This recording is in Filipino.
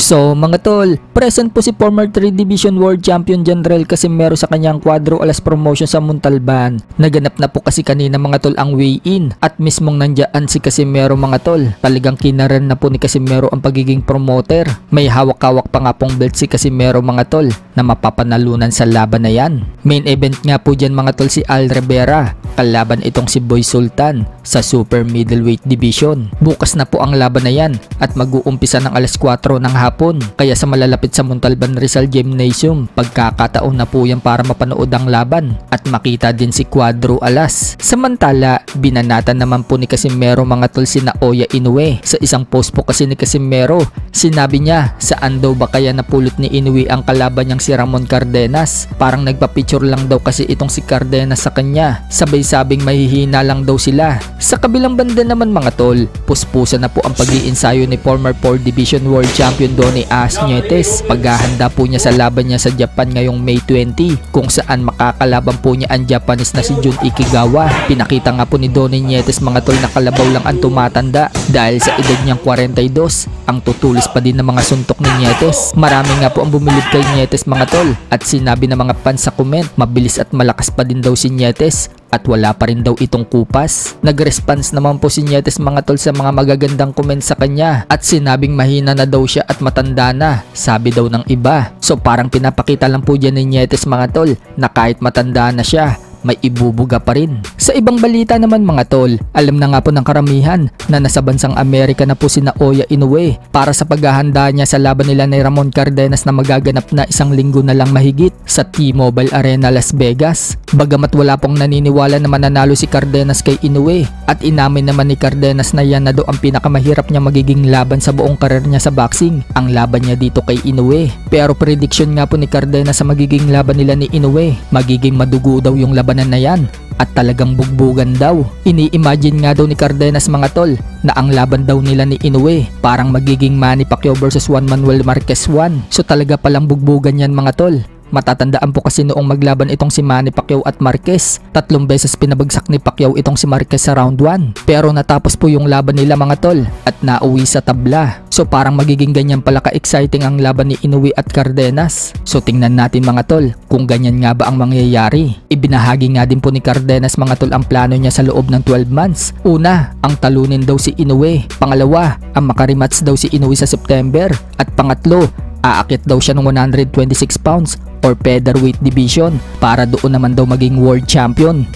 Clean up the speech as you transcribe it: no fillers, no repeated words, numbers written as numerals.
So mga tol, present po si former 3 Division World Champion General Casimero sa kanyang Cuadro Alas promotion sa Montalban. Naganap na po kasi kanina mga tol ang weigh-in at mismong nandiyan si Casimero mga tol. Talagang kinaran na po ni Casimero ang pagiging promoter. May hawak-hawak pa nga pong belt si Casimero mga tol na mapapanalunan sa laban na yan. Main event nga po dyan mga tol si Al Rivera. Kalaban itong si Boy Sultan sa Super Middleweight Division. Bukas na po ang laban na yan at mag-uumpisa ng alas 4 ng hapon. Kaya sa malalapit sa Montalban Rizal Gymnasium, pagkakataon na po yan para mapanood ang laban at makita din si Cuadro Alas. Samantala, binanatan naman po ni Casimero mga tol si Naoya Inoue. Sa isang post po kasi ni Casimero, sinabi niya saan daw ba kaya napulot ni Inoue ang kalaban niyang si Ramon Cardenas. Parang nagpa-picture lang daw kasi itong si Cardenas sa kanya. Sabay-sabing mahihina lang daw sila. Sa kabilang banda naman mga tol, puspusa na po ang pag-iinsayo ni former 4 Division World Champion Donnie Asnietes. Paghahanda po niya sa laban niya sa Japan ngayong May 20 kung saan makakalaban po niya ang Japanese na si Jun Ikigawa. Pinakita nga po ni Donnie Nietes mga tol na kalabaw lang ang tumatanda dahil sa edad niyang 42, ang tutulis pa din ng mga suntok ni Nietes. Marami nga po ang bumilib kay Nietes mga tol at sinabi ng mga fans sa comment, mabilis at malakas pa din daw si Nietes at wala pa rin daw itong kupas. Nag-response naman po si Nietes mga tol sa mga magagandang comment sa kanya at sinabing mahina na daw siya at matanda na, sabi daw ng iba. So parang pinapakita lang po dyan ni Nietes mga tol na kahit matanda na siya, may ibubuga pa rin. Sa ibang balita naman mga tol, alam na nga po ng karamihan na nasa bansang Amerika na po si Naoya Inoue para sa paghahanda niya sa laban nila ni Ramon Cardenas na magaganap na 1 linggo na lang mahigit sa T-Mobile Arena Las Vegas. Bagamat wala pong naniniwala na mananalo si Cardenas kay Inoue at inamin naman ni Cardenas na yan na daw ang pinakamahirap niya magiging laban sa buong karir niya sa boxing, ang laban niya dito kay Inoue. Pero prediction nga po ni Cardenas sa magiging laban nila ni Inoue, magiging madugo daw yung labanan na yan at talagang bugbugan daw. Ini-imagine nga daw ni Cardenas mga tol na ang laban daw nila ni Inoue parang magiging Manny Pacquiao versus Juan Manuel Marquez 1. So talaga palang bugbugan yan mga tol. Matatandaan po kasi noong maglaban itong si Manny Pacquiao at Marquez, 3 beses pinabagsak ni Pacquiao itong si Marquez sa round 1. Pero natapos po yung laban nila mga tol at nauwi sa tabla. So parang magiging ganyan pala ka-exciting ang laban ni Inoue at Cardenas. So tingnan natin mga tol kung ganyan nga ba ang mangyayari. Ibinahagi nga din po ni Cardenas mga tol ang plano niya sa loob ng 12 months. Una, ang talunin daw si Inoue. Pangalawa, ang makarematch daw si Inoue sa September. At pangatlo, aakit daw siya ng 126 pounds or featherweight division para doon naman daw maging world champion.